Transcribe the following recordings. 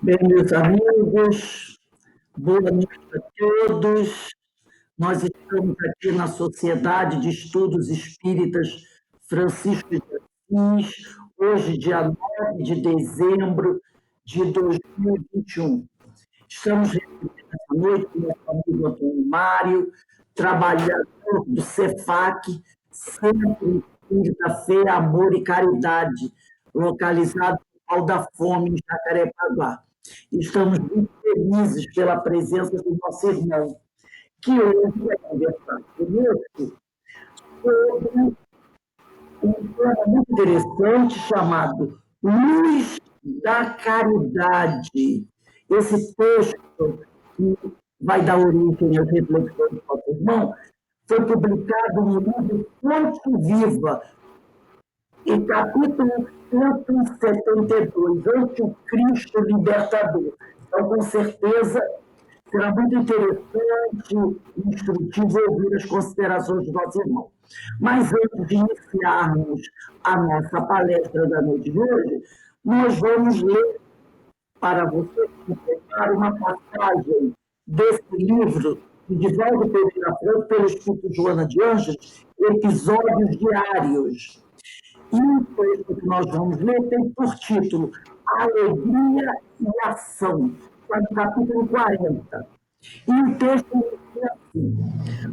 Bem, meus amigos, boa noite a todos. Nós estamos aqui na Sociedade de Estudos Espíritas Francisco de Assis, hoje, dia 9 de dezembro de 2021. Estamos recebendo essa noite o nosso amigo Antônio Mário, trabalhador do CEFAC, Centro Espírita Fé, Amor e Caridade, localizado no Pau da Fome, em Jacarepaguá. Estamos muito felizes pela presença do nosso irmão, que hoje vai conversar conosco sobre um tema muito interessante chamado Luz da Caridade. Esse texto, que vai dar origem às reflexões do nosso irmão, foi publicado no livro Fonte Viva, em capítulo 172, Ante o Cristo Libertador. Então, com certeza, será muito interessante e instrutivo ouvir as considerações do nosso irmão. Mas antes de iniciarmos a nossa palestra da noite de hoje, nós vamos ler para você que prepara uma passagem desse livro de Divaldo Pereira Franco, pelo Espírito Joana de Ângeles, Episódios Diários. E o texto que nós vamos ler tem por título Alegria e Ação, está no capítulo 40. E o texto diz assim: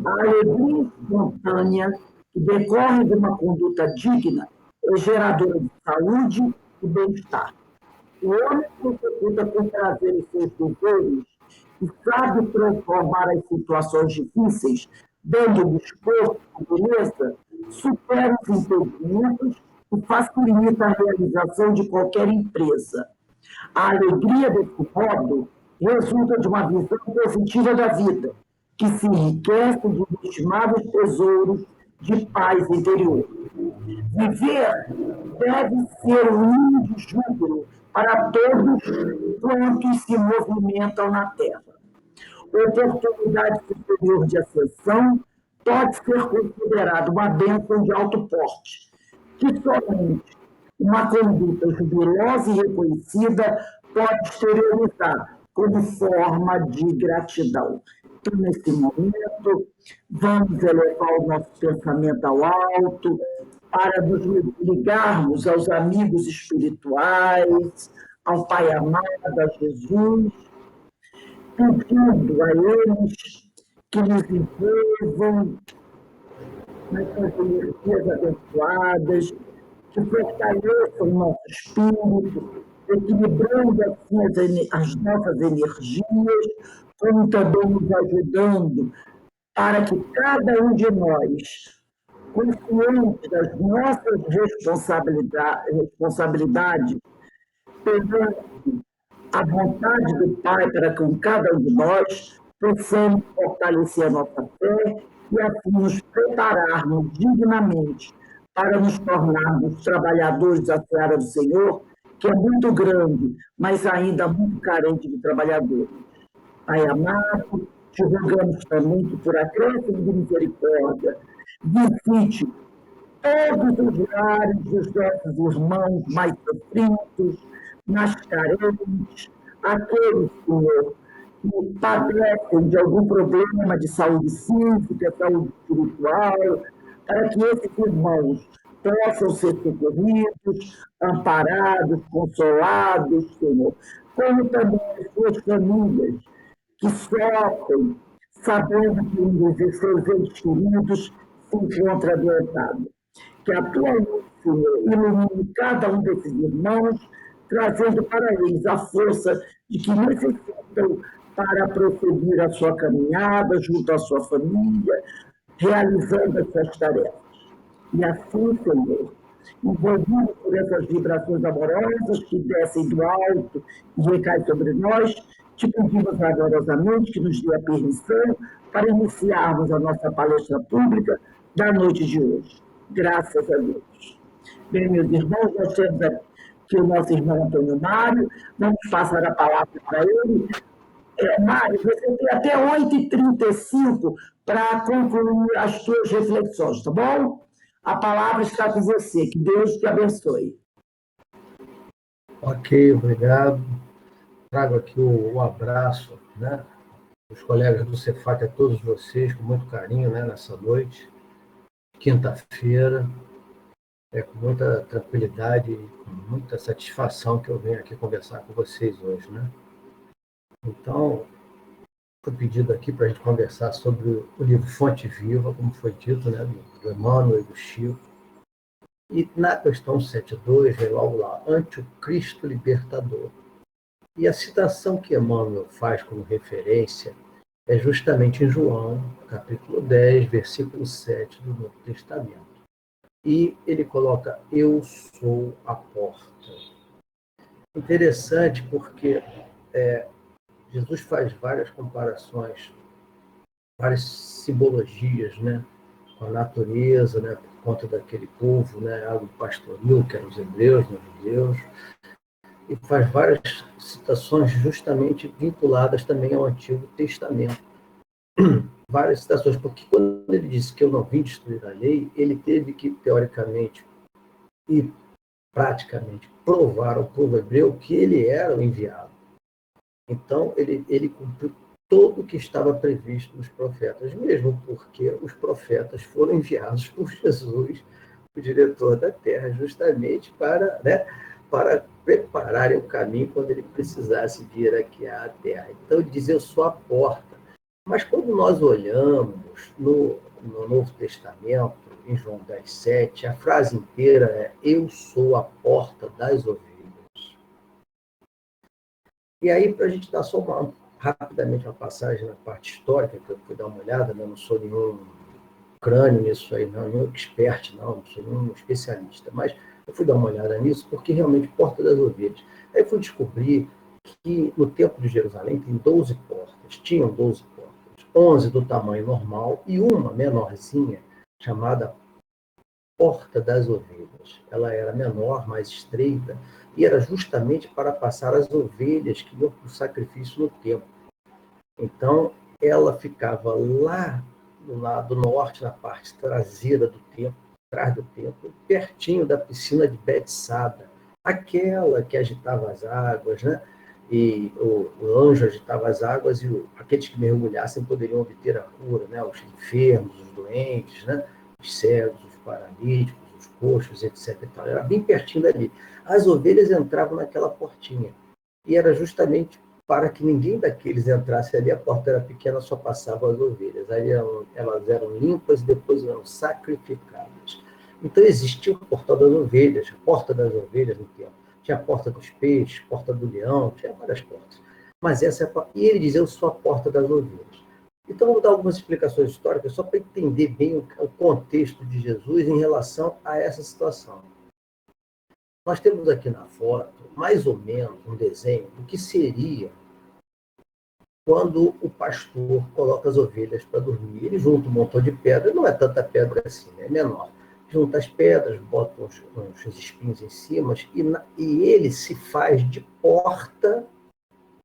a alegria espontânea que decorre de uma conduta digna é geradora de saúde e bem-estar. O homem que executa com prazer os seus desejos e sabe transformar as situações difíceis, dando esforço e beleza, supera os impedimentos e facilita a realização de qualquer empresa. A alegria, desse modo, resulta de uma visão positiva da vida, que se enriquece de inestimáveis tesouros de paz interior. Viver deve ser um hino de júbilo para todos quantos se movimentam na Terra. Oportunidade superior de ascensão pode ser considerada uma bênção de alto porte, que somente uma conduta jubilosa e reconhecida pode exteriorizar como forma de gratidão. Então, nesse momento, vamos elevar o nosso pensamento ao alto para nos ligarmos aos amigos espirituais, ao Pai amado, a Jesus, pedindo a eles que nos envolvam nessas energias abençoadas, que fortaleçam o nosso espírito, equilibrando assim as nossas energias, como também nos ajudando para que cada um de nós, consciente das nossas responsabilidades, perante a vontade do Pai para com cada um de nós, possamos fortalecer a nossa fé e assim nos prepararmos dignamente para nos tornarmos trabalhadores da seara do Senhor, que é muito grande, mas ainda muito carente de trabalhadores. Pai amado, te rogamos também que, por acréscimo de misericórdia, visite todos os lares dos nossos irmãos mais sofridos, mais carentes, aqueles, Senhor, que padecem de algum problema de saúde física, saúde espiritual, para que esses irmãos possam ser socorridos, amparados, consolados, Senhor, como também as suas famílias, que sofrem, sabendo que um dos seus entes queridos se encontra adoentado. Que a tua luz, Senhor, ilumine cada um desses irmãos, trazendo para eles a força de que necessitam para prosseguir a sua caminhada junto à sua família, realizando as suas tarefas. E assim, Senhor, envolvidos por essas vibrações amorosas que descem do alto e recaem sobre nós, te pedimos agorosamente que nos dê a permissão para iniciarmos a nossa palestra pública da noite de hoje. Graças a Deus. Bem, meus irmãos, nós temos aqui o nosso irmão Antônio Mário, vamos passar a palavra para ele. Mário, você tem até 8h35 para concluir as suas reflexões, tá bom? A palavra está com você, que Deus te abençoe. Ok, obrigado. Trago aqui o abraço, né, dos colegas do Cefat a todos vocês, com muito carinho, né, nessa noite, quinta-feira. É com muita tranquilidade e com muita satisfação que eu venho aqui conversar com vocês hoje, né? Então, foi pedido aqui para a gente conversar sobre o livro Fonte Viva, como foi dito, né, do Emmanuel e do Chico. E na questão 72, vem logo lá, ante o Cristo libertador. E a citação que Emmanuel faz como referência é justamente em João, capítulo 10, versículo 7 do Novo Testamento. E ele coloca, eu sou a porta. Interessante porque Jesus faz várias comparações, várias simbologias, né, com a natureza, né, por conta daquele povo, né, algo pastoril, que eram os hebreus, os judeus, e faz várias citações justamente vinculadas também ao Antigo Testamento. Várias citações, porque quando ele disse que eu não vim destruir a lei, ele teve que, teoricamente e praticamente, provar ao povo hebreu que ele era o enviado. Então, ele cumpriu tudo o que estava previsto nos profetas, mesmo porque os profetas foram enviados por Jesus, o diretor da terra, justamente para, né, para prepararem o caminho quando ele precisasse vir aqui à terra. Então, ele diz, eu sou a porta. Mas quando nós olhamos no Novo Testamento, em João 10,7, a frase inteira é, eu sou a porta das ovelhas. E aí, para a gente dar só rapidamente uma passagem na parte histórica, que eu fui dar uma olhada, né? Não sou nenhum crânio nisso aí, não, nenhum expert, não sou nenhum especialista, mas eu fui dar uma olhada nisso porque realmente Porta das Ovelhas. Aí eu fui descobrir que no Templo de Jerusalém tem 12 portas, tinham 12 portas, 11 do tamanho normal e uma menorzinha chamada Porta das Ovelhas. Ela era menor, mais estreita, e era justamente para passar as ovelhas que iam para o sacrifício no templo. Então, ela ficava lá no lado norte, na parte traseira do templo, atrás do templo, pertinho da piscina de Betsada, aquela que agitava as águas, né? E o anjo agitava as águas e aqueles que mergulhassem poderiam obter a cura, né? Os enfermos, os doentes, né? Os cegos, os paralíticos, os coxos, etc. Era bem pertinho dali. As ovelhas entravam naquela portinha. E era justamente para que ninguém daqueles entrasse ali, a porta era pequena, só passavam as ovelhas. Aí elas eram limpas e depois eram sacrificadas. Então existia o portal das ovelhas, a porta das ovelhas no templo. Tinha a porta dos peixes, porta do leão, tinha várias portas. Mas essa é a porta. E ele dizia, eu sou a porta das ovelhas. Então, vou dar algumas explicações históricas só para entender bem o contexto de Jesus em relação a essa situação. Nós temos aqui na foto, mais ou menos, um desenho do que seria quando o pastor coloca as ovelhas para dormir. Ele junta um montão de pedra, não é tanta pedra assim, é menor. Junta as pedras, bota uns espinhos em cima e ele se faz de porta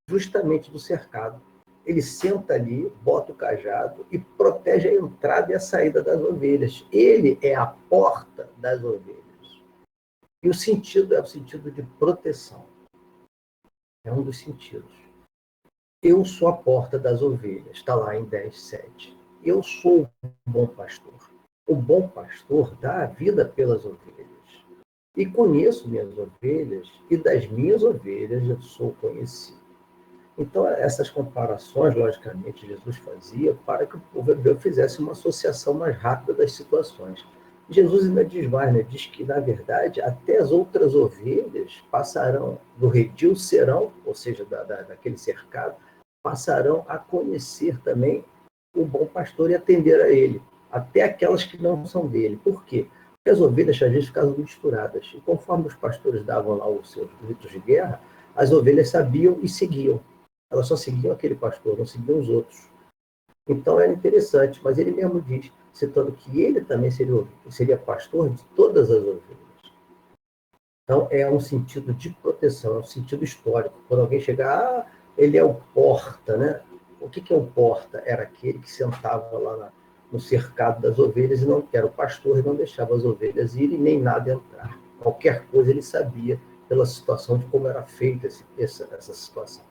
justamente do cercado. Ele senta ali, bota o cajado e protege a entrada e a saída das ovelhas. Ele é a porta das ovelhas. E o sentido é o sentido de proteção. É um dos sentidos. Eu sou a porta das ovelhas, está lá em 10,7. Eu sou o bom pastor. O bom pastor dá a vida pelas ovelhas. E conheço minhas ovelhas, e das minhas ovelhas eu sou conhecido. Então, essas comparações, logicamente, Jesus fazia para que o povo hebreu fizesse uma associação mais rápida das situações. Jesus ainda diz mais, né? Diz que, na verdade, até as outras ovelhas passarão do redil, serão, ou seja, daquele cercado, passarão a conhecer também o bom pastor e atender a ele, até aquelas que não são dele. Por quê? Porque as ovelhas, às vezes, ficavam misturadas. E conforme os pastores davam lá os seus gritos de guerra, as ovelhas sabiam e seguiam. Elas só seguiam aquele pastor, não seguiam os outros. Então era interessante, mas ele mesmo diz, citando que ele também seria pastor de todas as ovelhas. Então é um sentido de proteção, é um sentido histórico. Quando alguém chegar, ele é o porta, né? O que é o porta? Era aquele que sentava lá no cercado das ovelhas e não era o pastor e não deixava as ovelhas irem nem nada entrar. Qualquer coisa ele sabia pela situação de como era feita essa situação.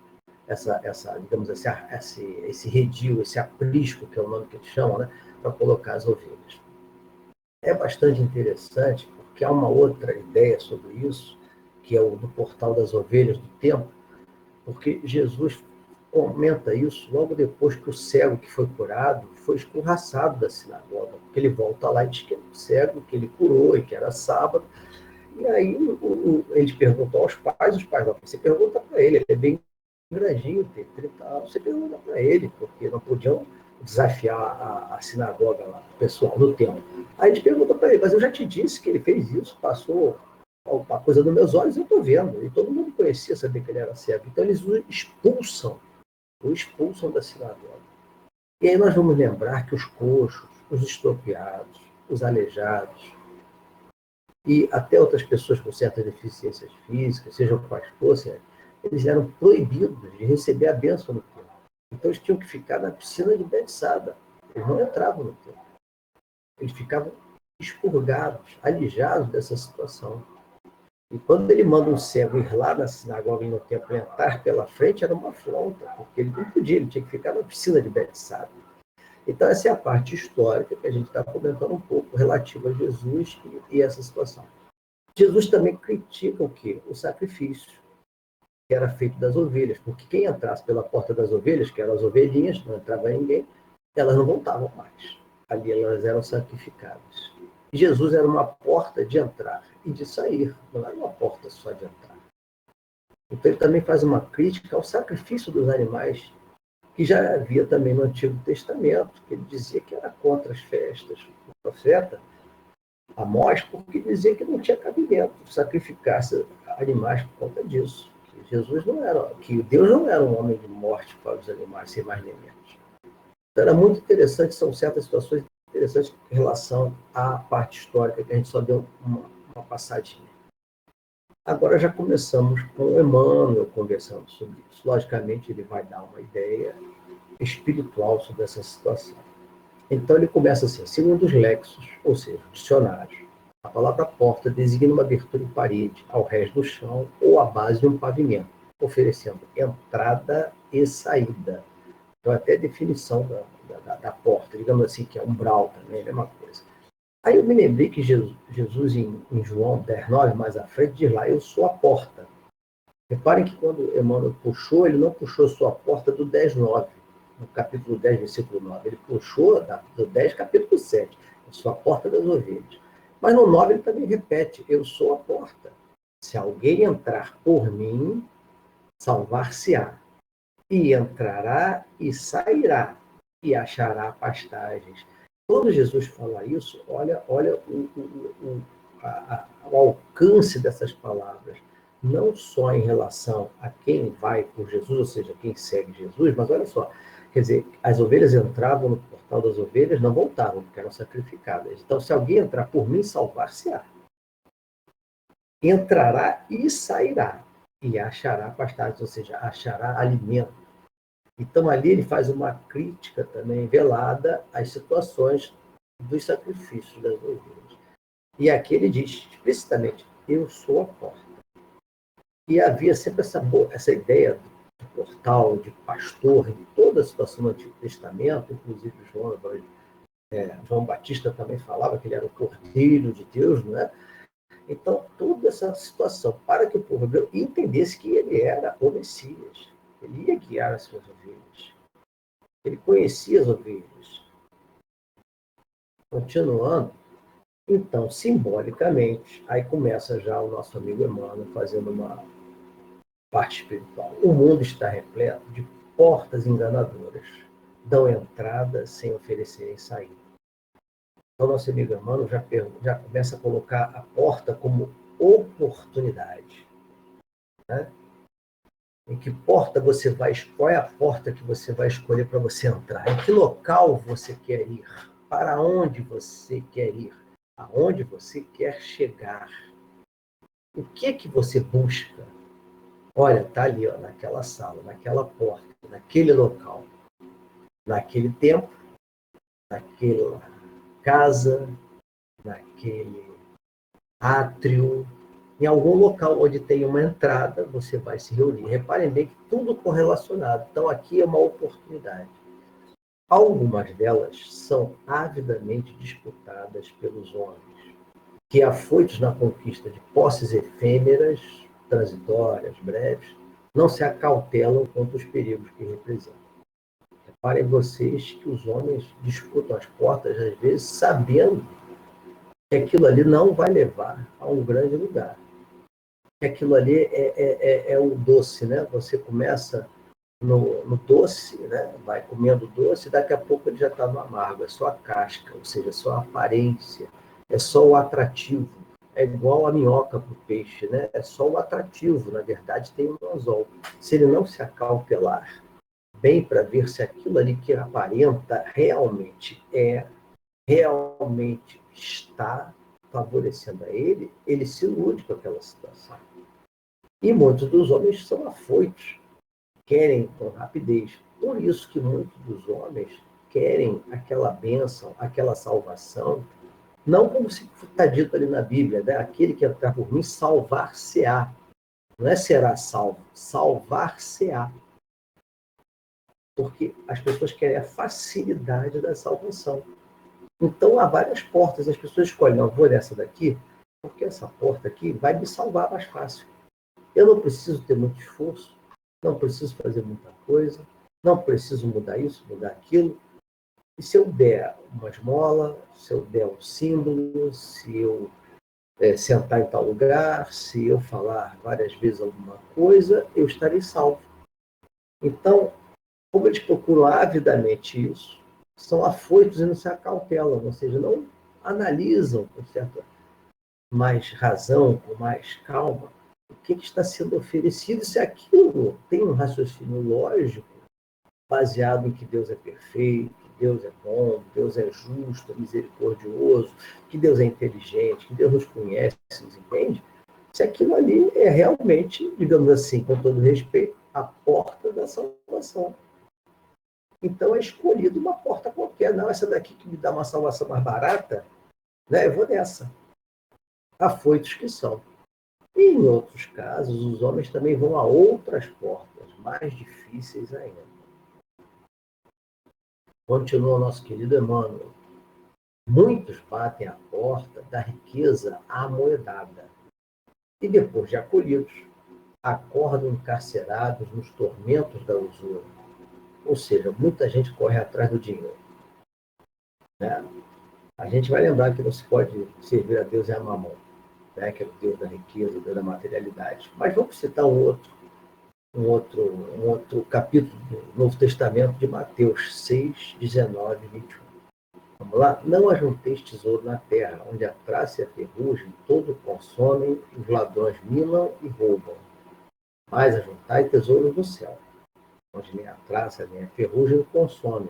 Digamos assim, esse redil, esse aprisco, que é o nome que eles chamam, né, para colocar as ovelhas. É bastante interessante, porque há uma outra ideia sobre isso, que é o do portal das ovelhas do templo, porque Jesus comenta isso logo depois que o cego que foi curado foi escorraçado da sinagoga, porque ele volta lá e diz que é o cego que ele curou e que era sábado. E aí eles perguntam aos pais, os pais, você pergunta para ele é bem grandinho, tem 30 anos, você pergunta para ele, porque não podiam desafiar a sinagoga lá, o pessoal do templo. Aí eles perguntam para ele, mas eu já te disse que ele fez isso, passou uma coisa nos meus olhos, eu estou vendo. E todo mundo conhecia, sabia que ele era cego. Então eles o expulsam da sinagoga. E aí nós vamos lembrar que os coxos, os estropiados, os aleijados, e até outras pessoas com certas deficiências físicas, sejam quais fossem, eles eram proibidos de receber a bênção no templo. Então eles tinham que ficar na piscina de Betsada. Eles não entravam no templo. Eles ficavam expurgados, alijados dessa situação. E quando ele manda um cego ir lá na sinagoga e no templo entrar pela frente, era uma afronta, porque ele não podia, ele tinha que ficar na piscina de Betsada. Então, essa é a parte histórica que a gente está comentando um pouco relativa a Jesus e essa situação. Jesus também critica o quê? O sacrifício que era feito das ovelhas, porque quem entrasse pela porta das ovelhas, que eram as ovelhinhas, não entrava ninguém, elas não voltavam mais. Ali elas eram sacrificadas. E Jesus era uma porta de entrar e de sair, não era uma porta só de entrar. Então ele também faz uma crítica ao sacrifício dos animais, que já havia também no Antigo Testamento, que ele dizia que era contra as festas. O profeta Amós, porque dizia que não tinha cabimento sacrificar animais por conta disso. Que Deus não era um homem de morte para os animais, sem mais nem menos. Então era muito interessante, são certas situações interessantes em relação à parte histórica, que a gente só deu uma passadinha. Agora já começamos com o Emmanuel conversando sobre isso. Logicamente, ele vai dar uma ideia espiritual sobre essa situação. Então, ele começa assim, segundo os lexos, ou seja, dicionários, a palavra porta designa uma abertura em parede, ao rés do chão ou à base de um pavimento, oferecendo entrada e saída. Então, até a definição da porta, digamos assim, que é umbral também, é a mesma coisa. Aí eu me lembrei que Jesus em João 10:9, mais à frente, diz lá, eu sou a porta. Reparem que quando Emmanuel puxou, ele não puxou só a porta do 10:9, no capítulo 10, versículo 9. Ele puxou do 10, capítulo 7. Eu sou a porta das ovelhas. Mas no 9 ele também repete, eu sou a porta. Se alguém entrar por mim, salvar-se-á. E entrará e sairá, e achará pastagens. Quando Jesus fala isso, olha o alcance dessas palavras, não só em relação a quem vai por Jesus, ou seja, quem segue Jesus, mas olha só, quer dizer, as ovelhas entravam no portal das ovelhas, não voltavam, porque eram sacrificadas. Então, se alguém entrar por mim, salvar-se-á. Entrará e sairá, e achará pastagens, ou seja, achará alimento. Então, ali ele faz uma crítica também velada às situações dos sacrifícios das ovelhas. E aqui ele diz explicitamente, eu sou a porta. E havia sempre essa ideia de portal, de pastor, em toda a situação do Antigo Testamento, inclusive João Batista também falava que ele era o cordeiro de Deus, não é? Então, toda essa situação, para que o povo hebreu entendesse que ele era o Messias, ele ia guiar as suas ovelhas. Ele conhecia as ovelhas. Continuando, então, simbolicamente, aí começa já o nosso amigo Emmanuel fazendo uma parte espiritual. O mundo está repleto de portas enganadoras, dão entrada sem oferecerem saída. Então, nosso amigo Emmanuel já começa a colocar a porta como oportunidade. Né? Em que porta você vai, qual é a porta que você vai escolher para você entrar? Em que local você quer ir? Para onde você quer ir? Aonde você quer chegar? O que você busca? Olha, está ali, ó, naquela sala, naquela porta, naquele local, naquele tempo, naquela casa, naquele átrio, Em algum local onde tem uma entrada, você vai se reunir. Reparem bem que tudo correlacionado. Então, aqui é uma oportunidade. Algumas delas são avidamente disputadas pelos homens, que, afoitos na conquista de posses efêmeras, transitórias, breves, não se acautelam contra os perigos que representam. Reparem vocês que os homens disputam as portas, às vezes, sabendo que aquilo ali não vai levar a um grande lugar. Que aquilo ali é o doce, né? Você começa no doce, né? Vai comendo doce, e daqui a pouco ele já está no amargo, é só a casca, ou seja, é só a aparência, é só o atrativo. É igual a minhoca para o peixe, né? É só o atrativo, na verdade tem um anzol. Se ele não se acautelar bem para ver se aquilo ali que aparenta realmente está favorecendo a ele, ele se ilude com aquela situação. E muitos dos homens são afoitos, querem com rapidez. Por isso que muitos dos homens querem aquela bênção, aquela salvação, não como se está dito ali na Bíblia, né? Aquele que entrar por mim, salvar-se-á. Não é será salvo, salvar-se-á. Porque as pessoas querem a facilidade da salvação. Então, há várias portas. As pessoas escolhem, não, vou nessa daqui, porque essa porta aqui vai me salvar mais fácil. Eu não preciso ter muito esforço, não preciso fazer muita coisa, não preciso mudar isso, mudar aquilo. E se eu der uma esmola, se eu der um símbolo, se eu sentar em tal lugar, se eu falar várias vezes alguma coisa, eu estarei salvo. Então, como eles procuram avidamente isso, são afoitos e não se acautelam, ou seja, não analisam com certa mais razão, com mais calma, o que está sendo oferecido, se aquilo tem um raciocínio lógico, baseado em que Deus é perfeito, que Deus é bom, que Deus é justo, misericordioso, que Deus é inteligente, que Deus nos conhece, nos entende, se aquilo ali é realmente, digamos assim, com todo respeito, a porta da salvação. Então é escolhido uma porta qualquer. Não, essa daqui que me dá uma salvação mais barata, né? Eu vou nessa. Afoitos que são. E em outros casos, os homens também vão a outras portas, mais difíceis ainda. Continua o nosso querido Emmanuel. Muitos batem a porta da riqueza amoedada e, depois de acolhidos, acordam encarcerados nos tormentos da usura. Ou seja, muita gente corre atrás do dinheiro. Né? A gente vai lembrar que não se pode servir a Deus e a Mamon, né? Que é o Deus da riqueza, o Deus da materialidade. Mas vamos citar um outro capítulo do Novo Testamento de Mateus 6, 19 e 21. Vamos lá? Não ajunteis tesouro na terra, onde a traça e a ferrugem todo consomem, os ladrões minam e roubam. Mas ajuntai tesouro no céu, onde nem a traça nem a ferrugem consomem,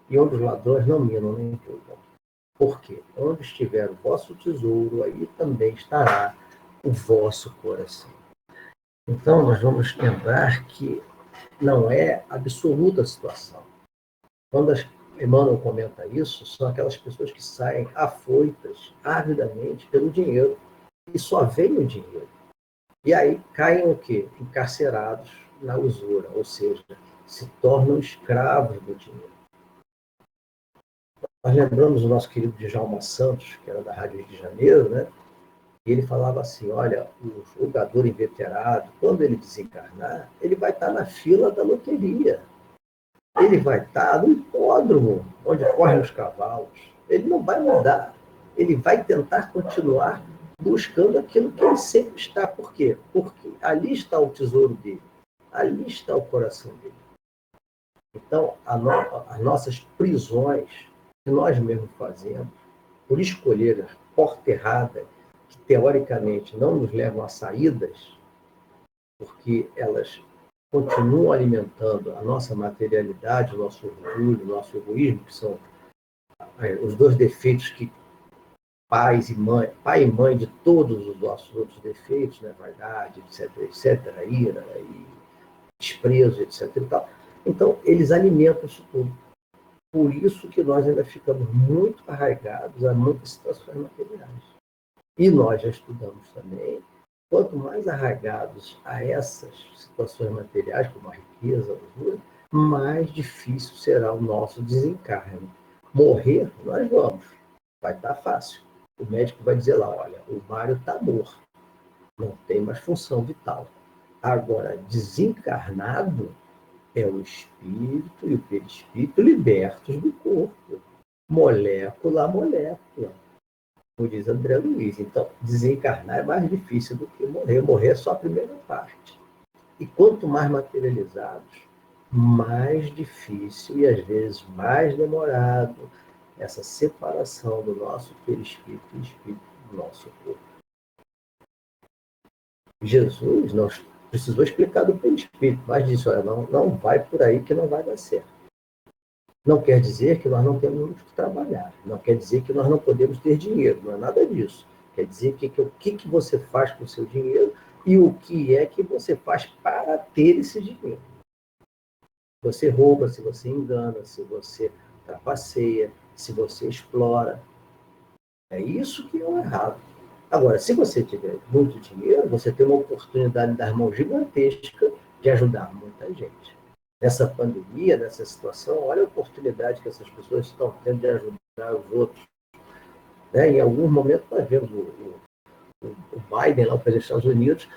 e onde os ladrões não minam nem roubam. Porque onde estiver o vosso tesouro, aí também estará o vosso coração. Então, nós vamos lembrar que não é absoluta a situação. Quando Emmanuel comenta isso, são aquelas pessoas que saem afoitas, avidamente, pelo dinheiro, e só vem o dinheiro. E aí caem o quê? Encarcerados na usura, ou seja, se tornam escravos do dinheiro. Nós lembramos o nosso querido Djalma Santos, que era da Rádio Rio de Janeiro, né? E ele falava assim, olha, o jogador inveterado, quando ele desencarnar, ele vai estar na fila da loteria. Ele vai estar no hipódromo, onde correm os cavalos. Ele não vai mudar. Ele vai tentar continuar buscando aquilo que ele sempre está. Por quê? Porque ali está o tesouro dele. Ali está o coração dele. Então, as nossas prisões, que nós mesmos fazemos, por escolher a porta errada, que teoricamente não nos levam a saídas, porque elas continuam alimentando a nossa materialidade, o nosso orgulho, o nosso egoísmo, que são os dois defeitos que pai e mãe de todos os nossos outros defeitos, né? Vaidade, etc., ira e desprezo, etc. E tal. Então, eles alimentam isso tudo. Por isso que nós ainda ficamos muito arraigados a muitas situações materiais. E nós já estudamos também quanto mais arraigados a essas situações materiais, como a riqueza, a usura, mais difícil será o nosso desencarne. Morrer, nós vamos. Vai estar fácil. O médico vai dizer lá, olha, o Mário está morto, não tem mais função vital. Agora, desencarnado é o espírito e o perispírito libertos do corpo, molécula a molécula, como diz André Luiz. Então, desencarnar é mais difícil do que morrer. Morrer é só a primeira parte. E quanto mais materializados, mais difícil e às vezes mais demorado essa separação do nosso perispírito e espírito do nosso corpo. Jesus precisou explicar do perispírito, mas disse, olha, não vai por aí que não vai dar certo. Não quer dizer que nós não temos que trabalhar, não quer dizer que nós não podemos ter dinheiro, não é nada disso. Quer dizer que o que você faz com o seu dinheiro e o que é que você faz para ter esse dinheiro. Você rouba, se você engana, se você trapaceia, se você explora. É isso que é o errado. Agora, se você tiver muito dinheiro, você tem uma oportunidade das mãos gigantesca de ajudar muita gente. Nessa pandemia, nessa situação, olha a oportunidade que essas pessoas estão tendo de ajudar os outros. Né? Em algum momento, nós vemos o Biden, lá, o presidente dos Estados Unidos,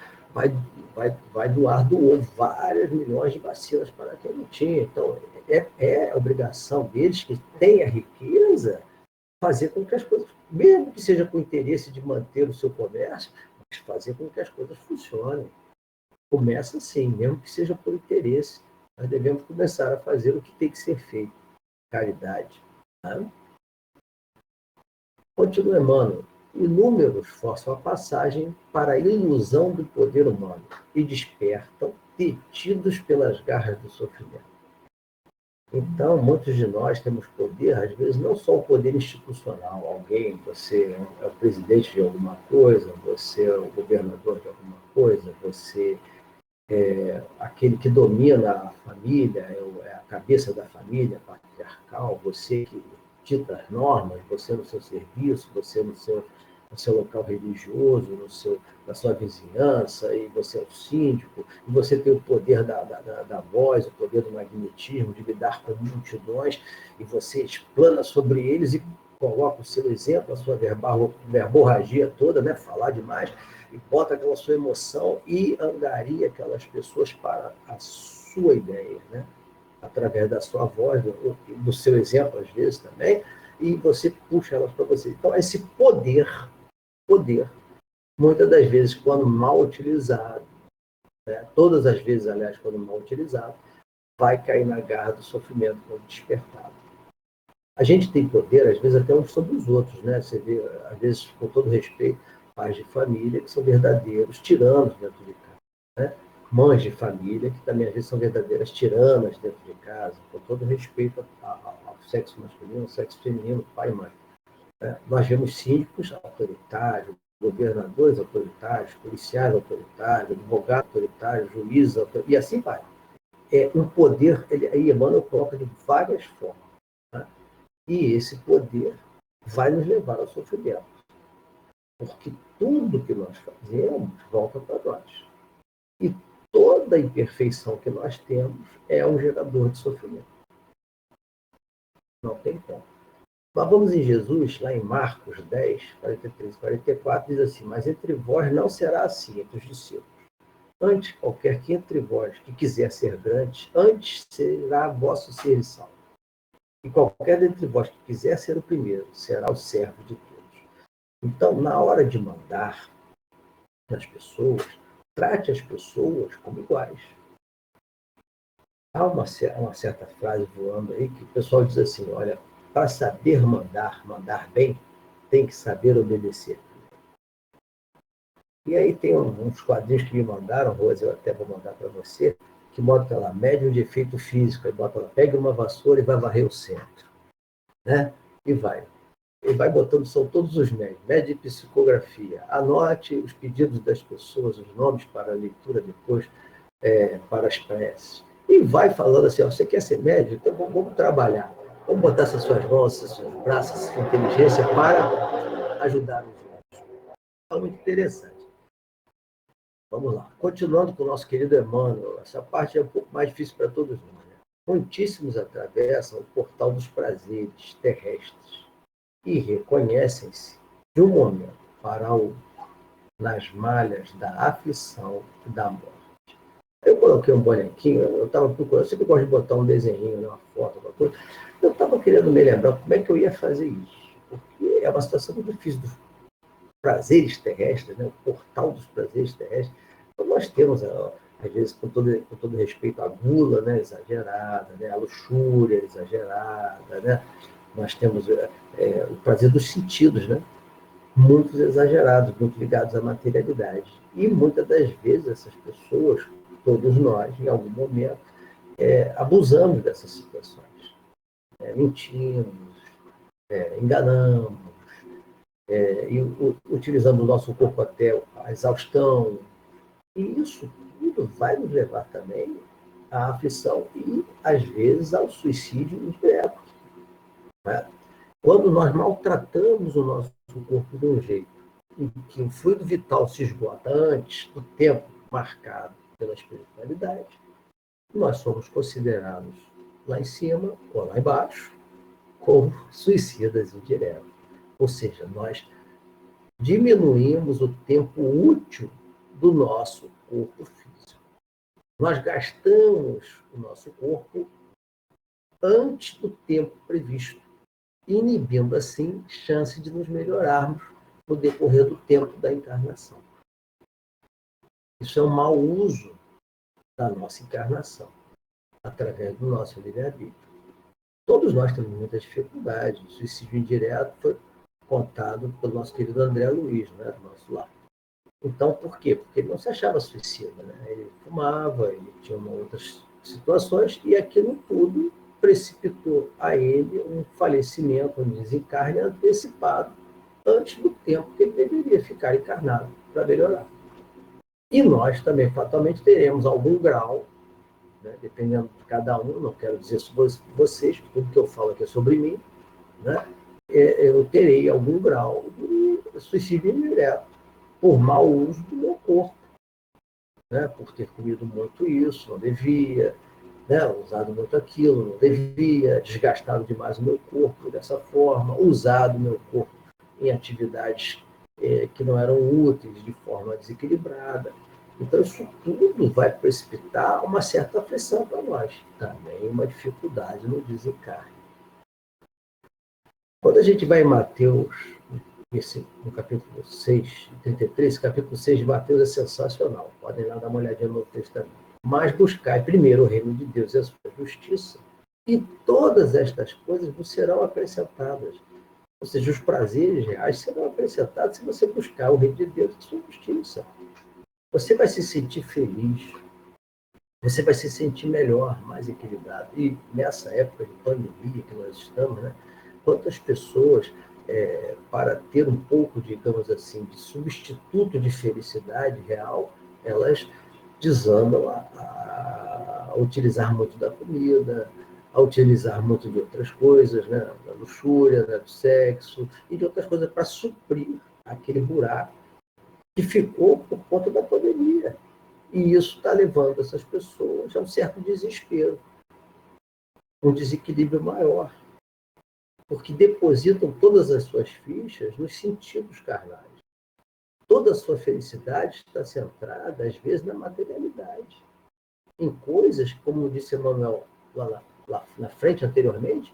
doou várias milhões de vacinas para quem não tinha. Então, é obrigação deles, que têm a riqueza, fazer com que as coisas, mesmo que seja com o interesse de manter o seu comércio, mas fazer com que as coisas funcionem. Começa assim, mesmo que seja por interesse. Nós devemos começar a fazer o que tem que ser feito. Caridade. Tá? Continua Emmanuel. Inúmeros forçam a passagem para a ilusão do poder humano e despertam, detidos pelas garras do sofrimento. Então, muitos de nós temos poder, às vezes, não só o poder institucional, alguém, você é o presidente de alguma coisa, você é o governador de alguma coisa, você é aquele que domina a família, é a cabeça da família patriarcal, você que dita as normas, você no seu serviço, você no seu local religioso, na sua vizinhança, e você é o síndico, e você tem o poder da voz, o poder do magnetismo, de lidar com multidões, e você explana sobre eles e coloca o seu exemplo, a sua verborragia toda, né? Falar demais, e bota aquela sua emoção e angaria aquelas pessoas para a sua ideia, né? Através da sua voz, do seu exemplo, às vezes, também, e você puxa elas para você. Então, esse poder, muitas das vezes, quando mal utilizado, né? Todas as vezes, aliás, quando mal utilizado, vai cair na garra do sofrimento quando despertado. A gente tem poder, às vezes, até uns sobre os outros, né? Você vê, às vezes, com todo respeito, pais de família que são verdadeiros tiranos dentro de casa, né? Mães de família que também, às vezes, são verdadeiras tiranas dentro de casa, com todo respeito ao sexo masculino, ao sexo feminino, pai e mãe. Nós vemos síndicos autoritários, governadores autoritários, policiais autoritários, advogados autoritários, juízes autoritários, e assim vai. Um poder, aí Emmanuel coloca de várias formas. Né? E esse poder vai nos levar ao sofrimento. Porque tudo que nós fazemos volta para nós. E toda imperfeição que nós temos é um gerador de sofrimento. Não tem como. Mas vamos em Jesus, lá em Marcos 10, 43 e 44, diz assim, mas entre vós não será assim, entre os discípulos. Antes, qualquer que entre vós que quiser ser grande, antes será vosso serviçal. E qualquer dentre vós que quiser ser o primeiro, será o servo de todos. Então, na hora de mandar nas pessoas, trate as pessoas como iguais. Há uma certa frase voando aí que o pessoal diz assim, olha, para saber mandar bem, tem que saber obedecer. E aí tem uns quadrinhos que me mandaram, Rose, eu até vou mandar para você, que bota lá, médium de efeito físico, aí bota lá, pega uma vassoura e vai varrer o centro. Né? E vai. Ele vai botando, são todos os médios, médio de psicografia. Anote os pedidos das pessoas, os nomes para a leitura depois, para as preces. E vai falando assim, ó, você quer ser médio? Então vamos trabalhar. Vamos botar essas suas mãos, esses seus braços, essa sua inteligência para ajudar os outros. É muito interessante. Vamos lá. Continuando com o nosso querido Emmanuel, essa parte é um pouco mais difícil para todos nós. Né? Muitíssimos atravessam o portal dos prazeres terrestres e reconhecem-se, de um momento para outro, nas malhas da aflição e da morte. Eu coloquei um bonequinho, eu estava procurando, eu sempre gosto de botar um desenho, uma foto, uma coisa. Eu estava querendo me lembrar como é que eu ia fazer isso, porque é uma situação muito difícil dos prazeres terrestres, né? O portal dos prazeres terrestres. Então, nós temos, às vezes, com todo respeito, a gula, né, exagerada, né, a luxúria exagerada, né? Nós temos o prazer dos sentidos, né? Muito exagerados, muito ligados à materialidade. E muitas das vezes essas pessoas, todos nós, em algum momento, abusamos dessas situações. Mentimos, enganamos, e utilizando o nosso corpo até a exaustão. E isso tudo vai nos levar também à aflição e, às vezes, ao suicídio indireto. Né? Quando nós maltratamos o nosso corpo de um jeito em que o fluido vital se esgota antes do tempo marcado pela espiritualidade, nós somos considerados lá em cima ou lá embaixo como suicidas indiretos. Ou seja, nós diminuímos o tempo útil do nosso corpo físico. Nós gastamos o nosso corpo antes do tempo previsto, inibindo assim chance de nos melhorarmos no decorrer do tempo da encarnação. Isso é um mau uso da nossa encarnação, através do nosso livre-arbítrio. Todos nós temos muitas dificuldades. O suicídio indireto foi contado pelo nosso querido André Luiz, né, do nosso lar. Então, por quê? Porque ele não se achava suicida. Né? Ele fumava, ele tinha outras situações, e aquilo tudo precipitou a ele um falecimento, um desencarne antecipado, antes do tempo que ele deveria ficar encarnado para melhorar. E nós também, fatalmente, teremos algum grau, né, dependendo de cada um, não quero dizer sobre vocês, tudo que eu falo aqui é sobre mim, né, eu terei algum grau de suicídio indireto, por mau uso do meu corpo, né, por ter comido muito isso, não devia, né, usado muito aquilo, não devia, desgastado demais o meu corpo dessa forma, usado o meu corpo em atividades que não eram úteis, de forma desequilibrada. Então, isso tudo vai precipitar uma certa aflição para nós. Também uma dificuldade no desencarne. Quando a gente vai em Mateus, no capítulo 6, 33, capítulo 6 de Mateus é sensacional. Podem lá dar uma olhadinha no Novo Testamento. Mas buscai primeiro o reino de Deus e a sua justiça, e todas estas coisas vos serão acrescentadas. Ou seja, os prazeres reais serão acrescentados se você buscar o reino de Deus e a sua justiça. Você vai se sentir feliz, você vai se sentir melhor, mais equilibrado. E nessa época de pandemia que nós estamos, né, quantas pessoas, para ter um pouco, digamos assim, de substituto de felicidade real, elas desandam a utilizar muito da comida, a utilizar muito de outras coisas, né, da luxúria, né, do sexo e de outras coisas para suprir aquele buraco que ficou por conta da pandemia. E isso está levando essas pessoas a um certo desespero, um desequilíbrio maior, porque depositam todas as suas fichas nos sentidos carnais. Toda a sua felicidade está centrada, às vezes, na materialidade, em coisas, como disse Emmanuel lá na frente, anteriormente,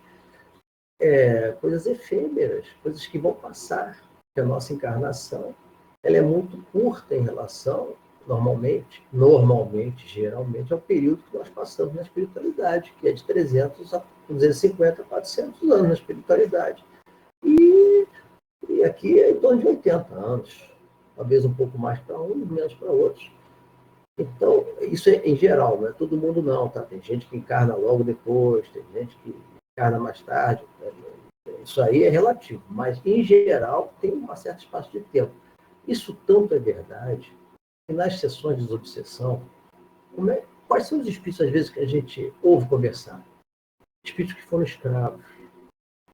coisas efêmeras, coisas que vão passar, que a nossa encarnação ela é muito curta em relação, normalmente, geralmente, ao período que nós passamos na espiritualidade, que é de 300 a 250, 400 anos na espiritualidade. E aqui é em torno de 80 anos, talvez um pouco mais para uns, menos para outros. Então, isso é em geral, não é todo mundo não, tá? Tem gente que encarna logo depois, tem gente que encarna mais tarde, isso aí é relativo, mas em geral tem um certo espaço de tempo. Isso tanto é verdade que nas sessões de desobsessão, quais são os espíritos, às vezes, que a gente ouve conversar? Espíritos que foram escravos,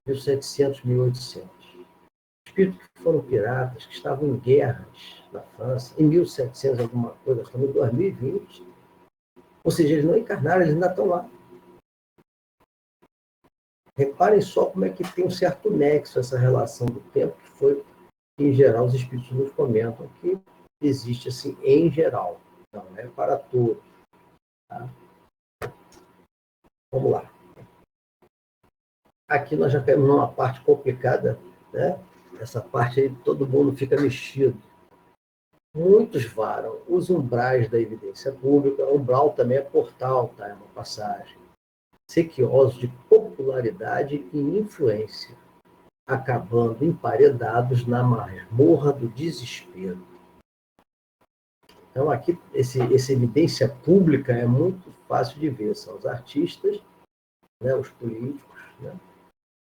1700, 1800. espíritos que foram piratas, que estavam em guerras na França, em 1700 alguma coisa, estamos em 2020. Ou seja, eles não encarnaram, eles ainda estão lá. Reparem só como é que tem um certo nexo essa relação do tempo, que foi, em geral, os espíritos nos comentam que existe assim, em geral, não é para todos. Tá? Vamos lá. Aqui nós já temos uma parte complicada, né? Essa parte aí todo mundo fica mexido. Muitos varam os umbrais da evidência pública, umbral também é portal, tá? É uma passagem. Sequiosos de popularidade e influência, acabando emparedados na masmorra do desespero. Então, aqui, essa evidência pública é muito fácil de ver. São os artistas, né, os políticos, né?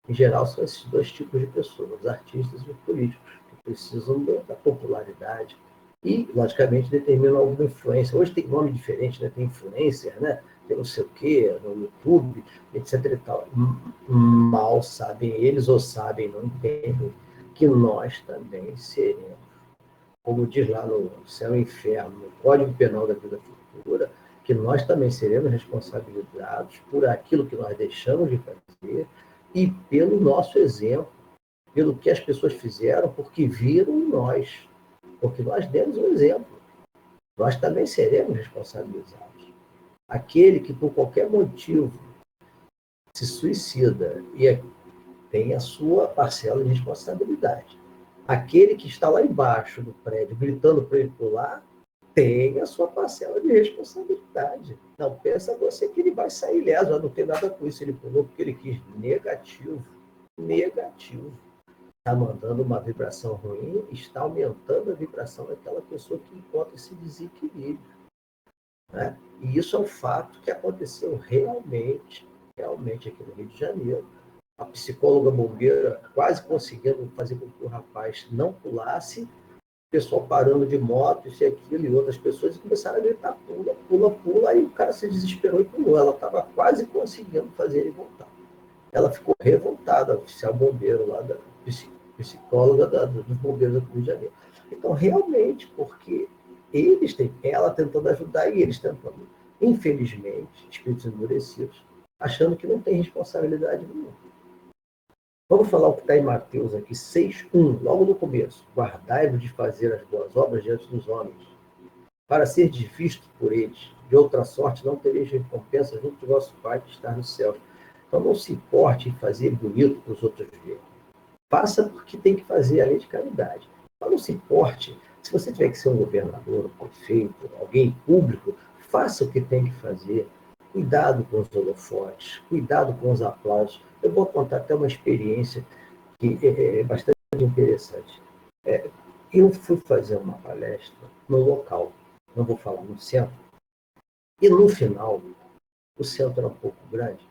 Em geral, são esses dois tipos de pessoas, os artistas e os políticos, que precisam da popularidade e, logicamente, determinam alguma influência. Hoje tem nome diferente, né? Tem influencer, né? Tem não sei o quê, no YouTube, etc. E tal. Mal sabem eles, ou sabem, não entendem, que nós também seremos, como diz lá no Céu e Inferno, no Código Penal da Vida Futura, que nós também seremos responsabilizados por aquilo que nós deixamos de fazer e pelo nosso exemplo, pelo que as pessoas fizeram, porque viram em nós, porque nós demos um exemplo. Nós também seremos responsabilizados. Aquele que, por qualquer motivo, se suicida e tem a sua parcela de responsabilidade. Aquele que está lá embaixo do prédio, gritando para ele pular, tem a sua parcela de responsabilidade. Não pensa você que ele vai sair ileso, não tem nada com isso, ele pulou porque ele quis. Negativo. Negativo. Está mandando uma vibração ruim, está aumentando a vibração daquela pessoa que encontra esse desequilíbrio. Né? E isso é um fato que aconteceu realmente aqui no Rio de Janeiro. A psicóloga bombeira quase conseguindo fazer com que o rapaz não pulasse, o pessoal parando de moto, isso e aquilo, e outras pessoas, e começaram a gritar, pula, pula, pula, aí o cara se desesperou e pulou. Ela estava quase conseguindo fazer ele voltar. Ela ficou revoltada, a oficial bombeiro lá, da psicóloga dos bombeiros do Rio de Janeiro. Então, realmente, porque ela tentando ajudar e eles tentando, infelizmente, espíritos endurecidos, achando que não tem responsabilidade nenhuma. Vamos falar o que está em Mateus aqui, 6:1, logo no começo. Guardai-vos de fazer as boas obras diante dos homens, para ser visto por eles. De outra sorte, não tereis recompensa junto do vosso Pai que está nos céus. Então, não se importe em fazer bonito para os outros verem. Faça porque tem que fazer a lei de caridade. Mas não se importe. Se você tiver que ser um governador, um prefeito, alguém público, faça o que tem que fazer. Cuidado com os holofotes, cuidado com os aplausos. Eu vou contar até uma experiência que é bastante interessante. Eu fui fazer uma palestra no local, não vou falar no centro, e no final, o centro era um pouco grande,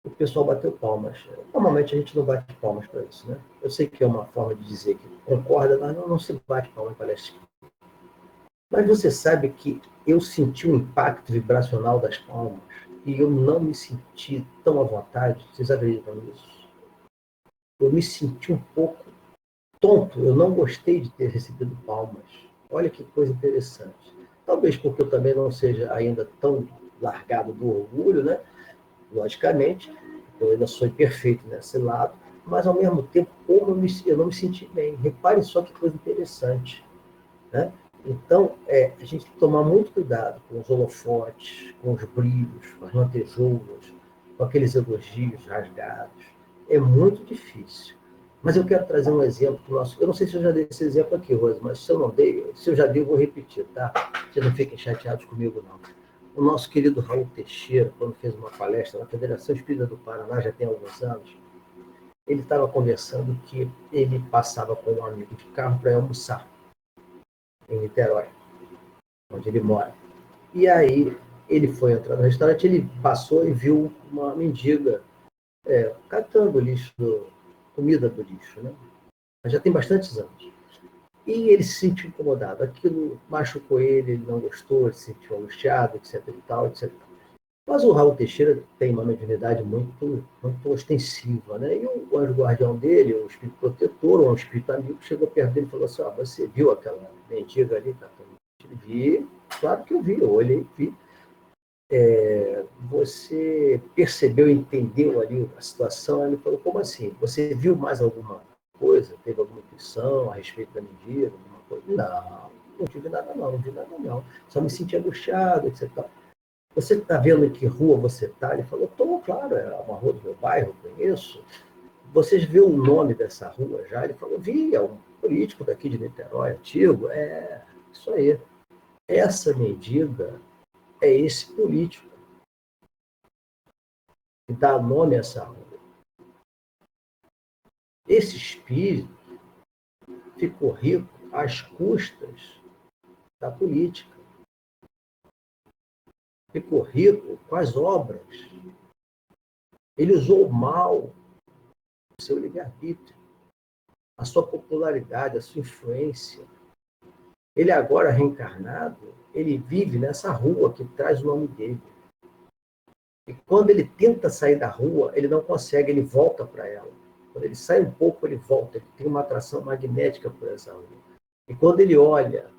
o pessoal bateu palmas. Normalmente a gente não bate palmas para isso, né? Eu sei que é uma forma de dizer que concorda, mas não se bate palmas em palestra. Mas você sabe que eu senti um impacto vibracional das palmas e eu não me senti tão à vontade. Vocês acreditam nisso? Eu me senti um pouco tonto. Eu não gostei de ter recebido palmas. Olha que coisa interessante. Talvez porque eu também não seja ainda tão largado do orgulho, né? Logicamente, eu ainda sou imperfeito nesse lado, mas ao mesmo tempo, como eu não me senti bem. Repare só que coisa interessante, né? Então, a gente tem que tomar muito cuidado com os holofotes, com os brilhos, com as lantejoulas, com aqueles elogios rasgados. É muito difícil. Mas eu quero trazer um exemplo do nosso. Eu não sei se eu já dei esse exemplo aqui, Rosa, mas se eu não dei, se eu já dei, eu vou repetir, tá? Vocês não fiquem chateados comigo, não. O nosso querido Raul Teixeira, quando fez uma palestra na Federação Espírita do Paraná, já tem alguns anos, ele estava conversando que ele passava com um amigo de carro para almoçar em Niterói, onde ele mora. E aí ele foi entrar no restaurante, ele passou e viu uma mendiga catando lixo, comida do lixo, né? Mas já tem bastantes anos. E ele se sentiu incomodado. Aquilo machucou ele, ele não gostou, ele se sentiu angustiado, etc. e tal, etc. Mas o Raul Teixeira tem uma mediunidade muito, muito ostensiva, né? E o anjo guardião dele, o espírito protetor, ou um espírito amigo, chegou perto dele e falou assim: você viu aquela mendiga ali? Eu vi, claro que eu vi, eu olhei e vi. Você percebeu, entendeu ali a situação? Ele falou: como assim? Você viu mais alguma coisa? Teve alguma intuição a respeito da mendiga? Alguma coisa? Não tive nada não vi nada não. Só me senti angustiado, etc. Você está vendo em que rua você está? Ele falou: estou, claro, é uma rua do meu bairro, eu conheço. Vocês viram o nome dessa rua já? Ele falou: vi, é um político daqui de Niterói, antigo. É, isso aí. Essa mendiga é esse político que dá nome a essa rua. Esse espírito ficou rico às custas da política. Ficou rico com as obras. Ele usou mal o seu livre-arbítrio, a sua popularidade, a sua influência. Ele agora reencarnado, ele vive nessa rua que traz o nome dele. E quando ele tenta sair da rua, ele não consegue, ele volta para ela. Quando ele sai um pouco, ele volta, ele tem uma atração magnética por essa rua. E quando ele olha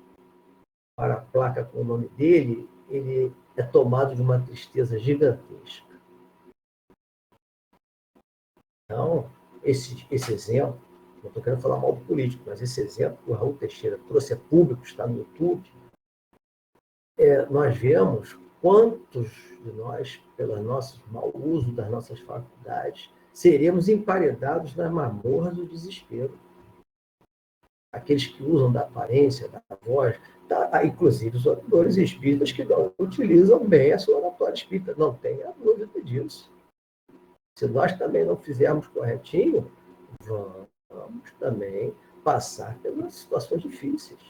para a placa com o nome dele, ele é tomado de uma tristeza gigantesca. Então, esse exemplo, não estou querendo falar mal do político, mas esse exemplo que o Raul Teixeira trouxe a público, está no YouTube, nós vemos quantos de nós, pelo nosso mau uso das nossas faculdades, seremos emparedados nas masmorras do desespero. Aqueles que usam da aparência, da voz, inclusive os oradores espíritas que não utilizam bem a sua oratória espírita. Não tenha dúvida disso. Se nós também não fizermos corretinho, vamos também passar pelas situações difíceis,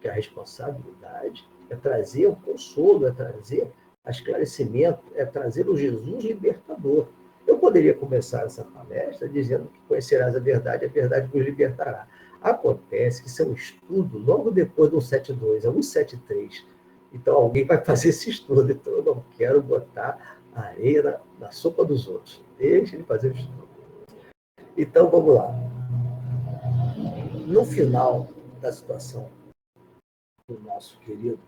que a responsabilidade é trazer o consolo, é trazer o esclarecimento, é trazer o Jesus libertador. Eu poderia começar essa palestra dizendo que conhecerás a verdade vos libertará. Acontece que isso é um estudo logo depois do 172, é 173. Então alguém vai fazer esse estudo, então eu não quero botar a areia na sopa dos outros. Deixa ele fazer o estudo. Então vamos lá. No final da situação do nosso querido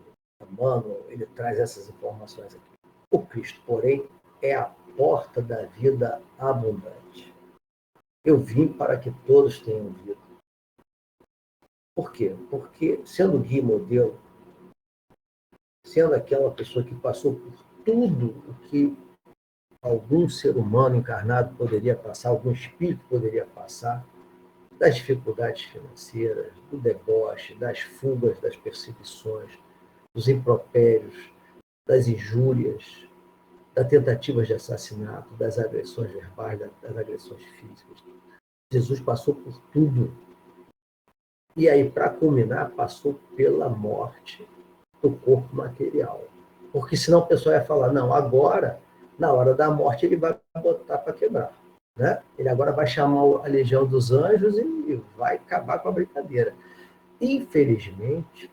Emmanuel, ele traz essas informações aqui. O Cristo, porém, é a porta da vida abundante. Eu vim para que todos tenham vida. Por quê? Porque, sendo guia e modelo, sendo aquela pessoa que passou por tudo o que algum ser humano encarnado poderia passar, algum espírito poderia passar, das dificuldades financeiras, do deboche, das fugas, das perseguições, dos impropérios, das injúrias, das tentativas de assassinato, das agressões verbais, das agressões físicas. Jesus passou por tudo. E aí, para culminar, passou pela morte do corpo material. Porque senão o pessoal ia falar: não, agora, na hora da morte, ele vai botar para quebrar. Né? Ele agora vai chamar a legião dos anjos e vai acabar com a brincadeira. Infelizmente,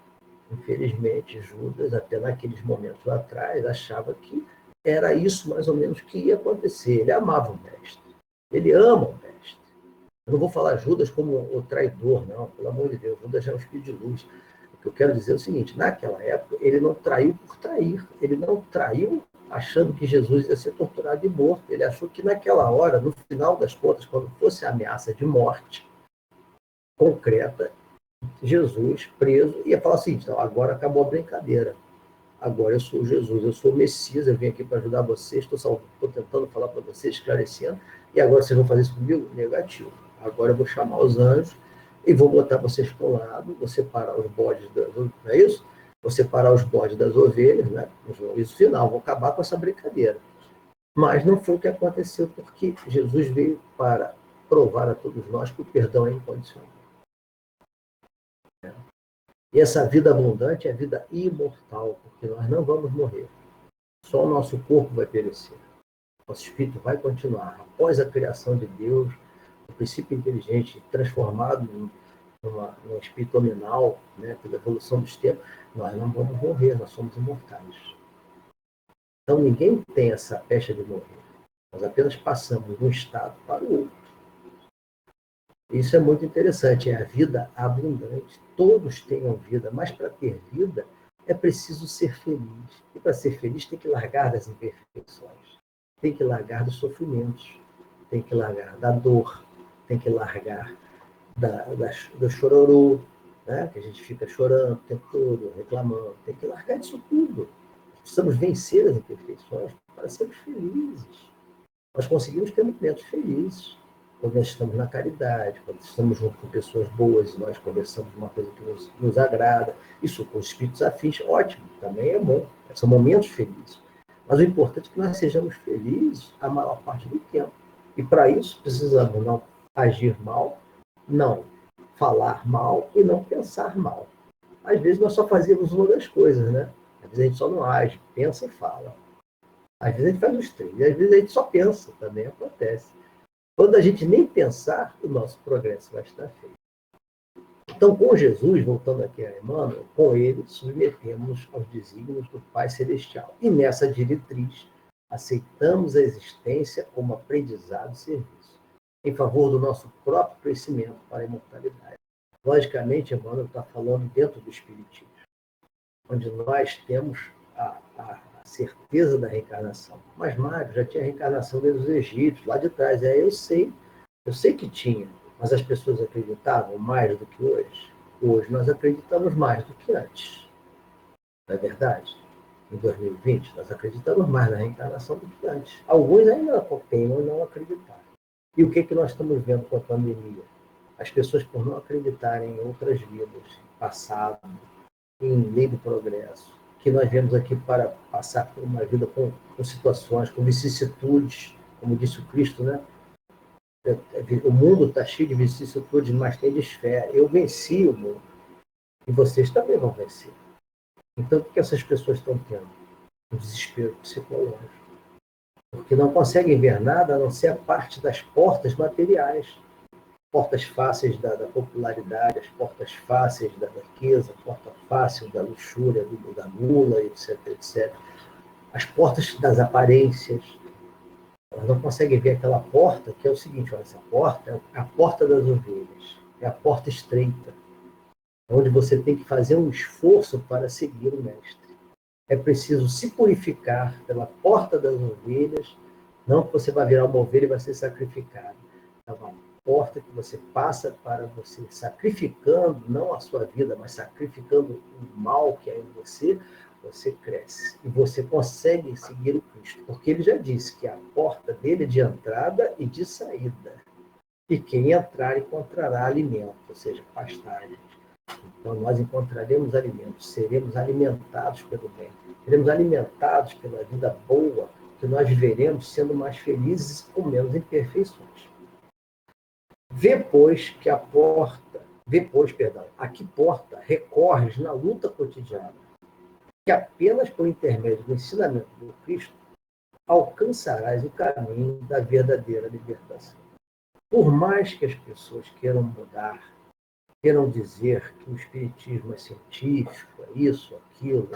Judas, até naqueles momentos lá atrás, achava que era isso mais ou menos que ia acontecer. Ele amava o mestre. Ele ama o mestre. Eu não vou falar Judas como o traidor, não, pelo amor de Deus. Judas já é um espírito de luz. O que eu quero dizer é o seguinte: naquela época, ele não traiu por trair. Ele não traiu achando que Jesus ia ser torturado e morto. Ele achou que naquela hora, no final das contas, quando fosse a ameaça de morte concreta, Jesus preso ia falar assim: então, agora acabou a brincadeira. Agora eu sou Jesus, eu sou o Messias, eu vim aqui para ajudar vocês, estou tentando falar para vocês, esclarecendo, e agora vocês vão fazer isso comigo? Negativo. Agora eu vou chamar os anjos e vou botar vocês para um lado, vou separar os bodes, não é isso? Vou separar os bodes das ovelhas, né? Isso final, vou acabar com essa brincadeira. Mas não foi o que aconteceu, porque Jesus veio para provar a todos nós que o perdão é incondicional. E essa vida abundante é a vida imortal, porque nós não vamos morrer. Só o nosso corpo vai perecer. Nosso espírito vai continuar. Após a criação de Deus, o princípio inteligente transformado num espírito nominal, né, pela evolução dos tempos, nós não vamos morrer, nós somos imortais. Então, ninguém tem essa pecha de morrer. Nós apenas passamos de um estado para o outro. Isso é muito interessante, é a vida abundante. Todos tenham vida, mas para ter vida é preciso ser feliz. E para ser feliz tem que largar das imperfeições, tem que largar dos sofrimentos, tem que largar da dor, tem que largar do chororô, né? Que a gente fica chorando o tempo todo, reclamando. Tem que largar disso tudo. Precisamos vencer as imperfeições para sermos felizes. Nós conseguimos ter momentos felizes quando nós estamos na caridade, quando estamos junto com pessoas boas, nós conversamos uma coisa que nos agrada. Isso com os espíritos afins, ótimo, também é bom. São momentos felizes. Mas o importante é que nós sejamos felizes a maior parte do tempo. E para isso precisamos não agir mal, não falar mal e não pensar mal. Às vezes nós só fazemos uma das coisas, né? Às vezes a gente só não age, pensa e fala. Às vezes a gente faz os três, e às vezes a gente só pensa, também acontece. Quando a gente nem pensar, o nosso progresso vai estar feito. Então, com Jesus, voltando aqui a Emmanuel, com ele submetemos aos desígnios do Pai Celestial. E nessa diretriz, aceitamos a existência como aprendizado e serviço, em favor do nosso próprio crescimento para a imortalidade. Logicamente, Emmanuel está falando dentro do Espiritismo, onde nós temos a certeza da reencarnação. Mas Mário já tinha reencarnação desde os egípcios, lá de trás. Eu sei que tinha, mas as pessoas acreditavam mais do que hoje. Hoje nós acreditamos mais do que antes. Não é verdade? Em 2020, nós acreditamos mais na reencarnação do que antes. Alguns ainda teimam em não acreditar. E o que nós estamos vendo com a pandemia? As pessoas, por não acreditarem em outras vidas, passado, em lei do progresso, que nós viemos aqui para passar por uma vida com situações, com vicissitudes, como disse o Cristo, né? O mundo está cheio de vicissitudes, mas tem de fé. Eu venci o mundo. E vocês também vão vencer. Então, o que essas pessoas estão tendo? Um desespero psicológico. Porque não conseguem ver nada a não ser a parte das portas materiais. Portas fáceis da popularidade, as portas fáceis da riqueza, a porta fácil da luxúria, da gula, etc, etc. As portas das aparências. Elas não conseguem ver aquela porta, que é o seguinte, olha, essa porta é a porta das ovelhas, é a porta estreita, onde você tem que fazer um esforço para seguir o mestre. É preciso se purificar pela porta das ovelhas, não que você vai virar uma ovelha e vai ser sacrificado. É uma porta que você passa para você, sacrificando, não a sua vida, mas sacrificando o mal que é em você, você cresce. E você consegue seguir o Cristo. Porque ele já disse que a porta dele é de entrada e de saída. E quem entrar encontrará alimento, ou seja, pastagem. Então nós encontraremos alimentos, seremos alimentados pelo bem. Seremos alimentados pela vida boa, que nós viveremos sendo mais felizes com menos imperfeições. A que porta recorres na luta cotidiana, que apenas por intermédio do ensinamento do Cristo alcançarás o caminho da verdadeira libertação. Por mais que as pessoas queiram mudar, queiram dizer que o espiritismo é científico, é isso, aquilo,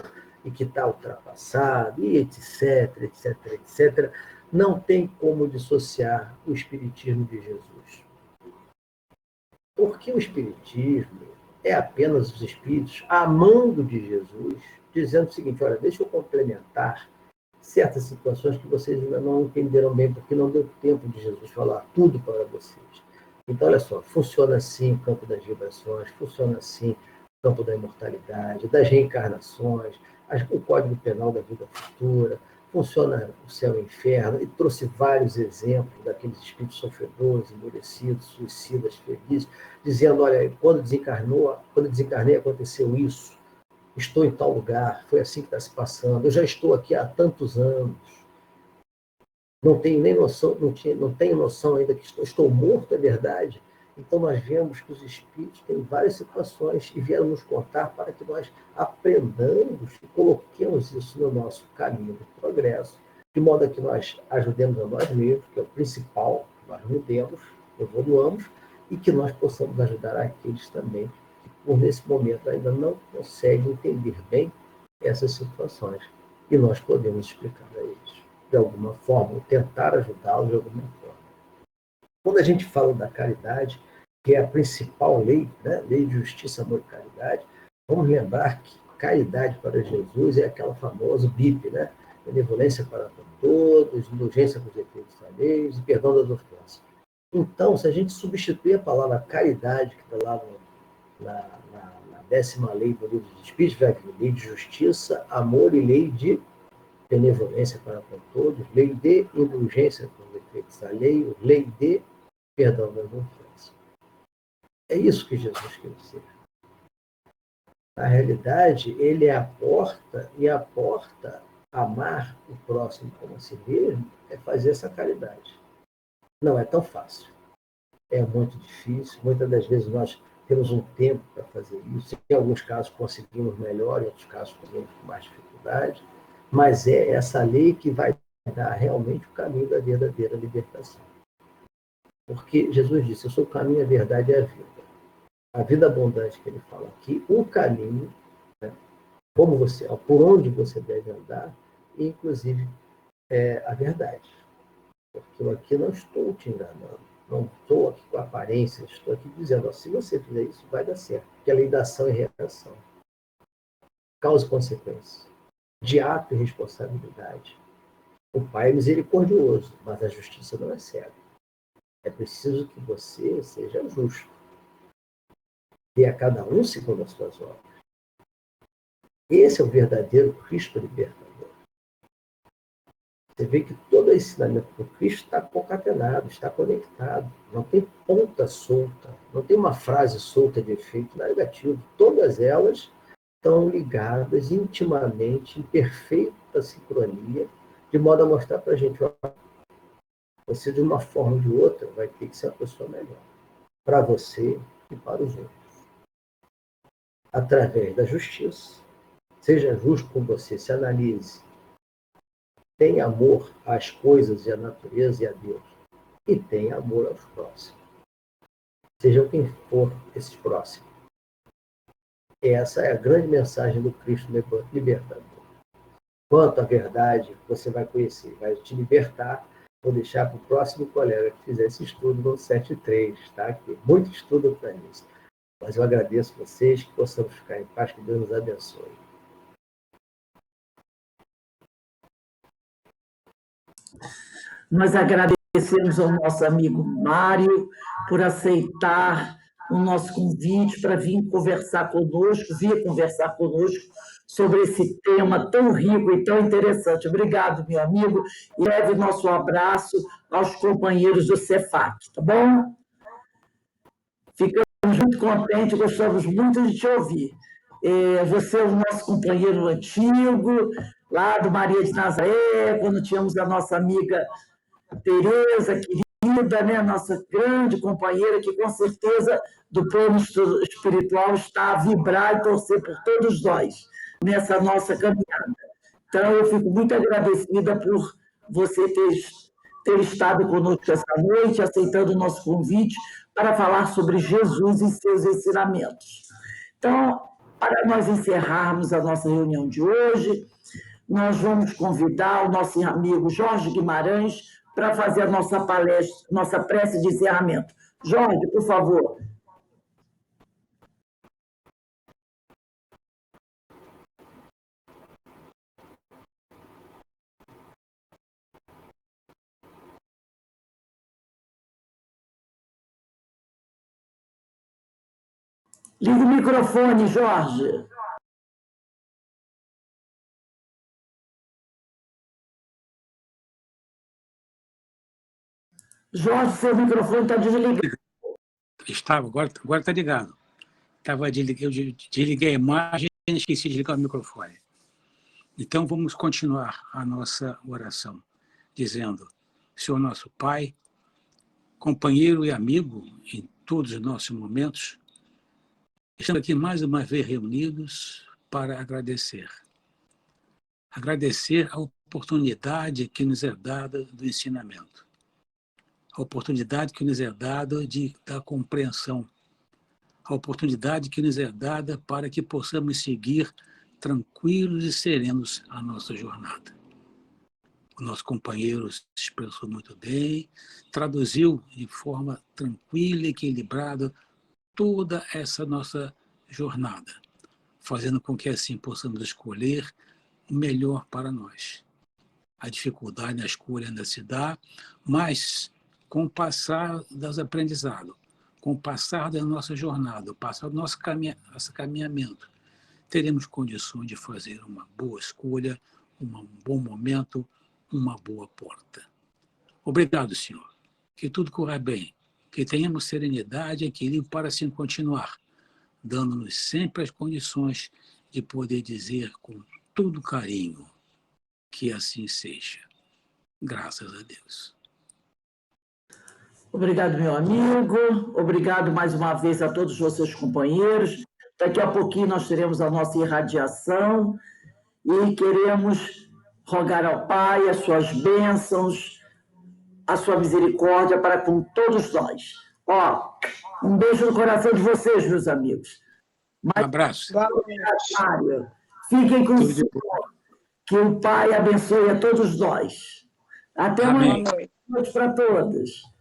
e que está ultrapassado, e etc, etc, etc, não tem como dissociar o espiritismo de Jesus. Porque o espiritismo é apenas os espíritos amando de Jesus, dizendo o seguinte, olha, deixa eu complementar certas situações que vocês ainda não entenderam bem, porque não deu tempo de Jesus falar tudo para vocês. Então, olha só, funciona assim o campo das vibrações, funciona assim o campo da imortalidade, das reencarnações, o Código Penal da vida futura, funciona o céu e o inferno, e trouxe vários exemplos daqueles espíritos sofredores, endurecidos, suicidas, felizes, dizendo, olha, quando desencarnei aconteceu isso, estou em tal lugar, foi assim que está se passando, eu já estou aqui há tantos anos, não tenho nem noção, não tenho noção ainda que estou morto, é verdade? Então nós vemos que os espíritos têm várias situações e vieram nos contar para que nós aprendamos e coloquemos isso no nosso caminho de progresso, de modo a que nós ajudemos a nós mesmos, que é o principal, que nós mudemos, evoluamos, e que nós possamos ajudar aqueles também que, por nesse momento, ainda não conseguem entender bem essas situações. E nós podemos explicar a eles. de alguma forma, ou tentar ajudá-los de alguma forma. Quando a gente fala da caridade, que é a principal lei, né? Lei de justiça, amor e caridade, vamos lembrar que caridade para Jesus é aquela famosa BIP, né? Benevolência para com todos, indulgência com os defeitos alheios e perdão das ofensas. Então, se a gente substituir a palavra caridade, que está lá na 10ª lei do livro dos Espíritos, vai vir lei de justiça, amor e lei de benevolência para com todos, lei de indulgência com os defeitos alheios, lei de perdão das ofensas. É isso que Jesus quer dizer. Na realidade, ele é a porta, e a porta, amar o próximo como a si mesmo, é fazer essa caridade. Não é tão fácil. É muito difícil. Muitas das vezes nós temos um tempo para fazer isso. Em alguns casos conseguimos melhor, em outros casos conseguimos com mais dificuldade. Mas é essa lei que vai dar realmente o caminho da verdadeira libertação. Porque Jesus disse, eu sou o caminho, a verdade e a vida. A vida abundante que ele fala aqui, o caminho, né, como você, por onde você deve andar, e inclusive a verdade. Porque eu aqui não estou te enganando, não estou aqui com aparência, estou aqui dizendo, ó, se você fizer isso, vai dar certo. Porque a lei da ação e reação, causa e consequência, de ato e responsabilidade. O Pai é misericordioso, mas a justiça não é cega. É preciso que você seja justo. Dê a cada um segundo as suas obras. Esse é o verdadeiro Cristo libertador. Você vê que todo o ensinamento do Cristo está concatenado, está conectado. Não tem ponta solta, não tem uma frase solta de efeito negativo. Todas elas estão ligadas intimamente, em perfeita sincronia, de modo a mostrar para a gente, ó, você de uma forma ou de outra vai ter que ser uma pessoa melhor. Para você e para os outros. Através da justiça. Seja justo com você, se analise. Tenha amor às coisas e à natureza e a Deus. E tenha amor aos próximos. Seja quem for esses próximos. Essa é a grande mensagem do Cristo libertador. Quanto à verdade, você vai conhecer, vai te libertar. Vou deixar para o próximo colega que fizer esse estudo no 7.3, tá? Tem muito estudo para isso. Mas eu agradeço vocês, que possamos ficar em paz, que Deus nos abençoe. Nós agradecemos ao nosso amigo Mário por aceitar o nosso convite para vir conversar conosco sobre esse tema tão rico e tão interessante. Obrigado, meu amigo, e leve o nosso abraço aos companheiros do Cefac, tá bom? Ficamos muito contentes, gostamos muito de te ouvir. Você é o nosso companheiro antigo, lá do Maria de Nazaré, quando tínhamos a nossa amiga Tereza, querida, né? Nossa grande companheira, que com certeza do plano espiritual está a vibrar e torcer por todos nós nessa nossa caminhada. Então, eu fico muito agradecida por você ter estado conosco essa noite, aceitando o nosso convite para falar sobre Jesus e seus ensinamentos. Então, para nós encerrarmos a nossa reunião de hoje, nós vamos convidar o nosso amigo Jorge Guimarães para fazer a nossa palestra, nossa prece de encerramento. Jorge, por favor. Liga o microfone, Jorge. Jorge, seu microfone está desligado. Estava, agora está ligado. Eu desliguei a imagem e esqueci de ligar o microfone. Então, vamos continuar a nossa oração, dizendo, Senhor nosso Pai, companheiro e amigo em todos os nossos momentos, estamos aqui mais uma vez reunidos para agradecer. Agradecer a oportunidade que nos é dada do ensinamento. A oportunidade que nos é dada da compreensão. A oportunidade que nos é dada para que possamos seguir tranquilos e serenos a nossa jornada. o nosso companheiro se expressou muito bem, traduziu de forma tranquila e equilibrada toda essa nossa jornada, fazendo com que assim possamos escolher o melhor para nós. A dificuldade na escolha ainda se dá, mas com o passar dos aprendizados, com o passar da nossa jornada, o passar do nosso caminhamento, teremos condições de fazer uma boa escolha, um bom momento, uma boa porta. Obrigado, Senhor. Que tudo corra bem, que tenhamos serenidade e equilíbrio para assim continuar, dando-nos sempre as condições de poder dizer com todo carinho que assim seja. Graças a Deus. Obrigado, meu amigo. Obrigado mais uma vez a todos vocês companheiros. Daqui a pouquinho nós teremos a nossa irradiação e queremos rogar ao Pai as suas bênçãos, a sua misericórdia para com todos nós. Ó, um beijo no coração de vocês, meus amigos. Um abraço. Mário, fiquem com o Senhor. Que o Pai abençoe a todos nós. Até Amém. uma noite para todos.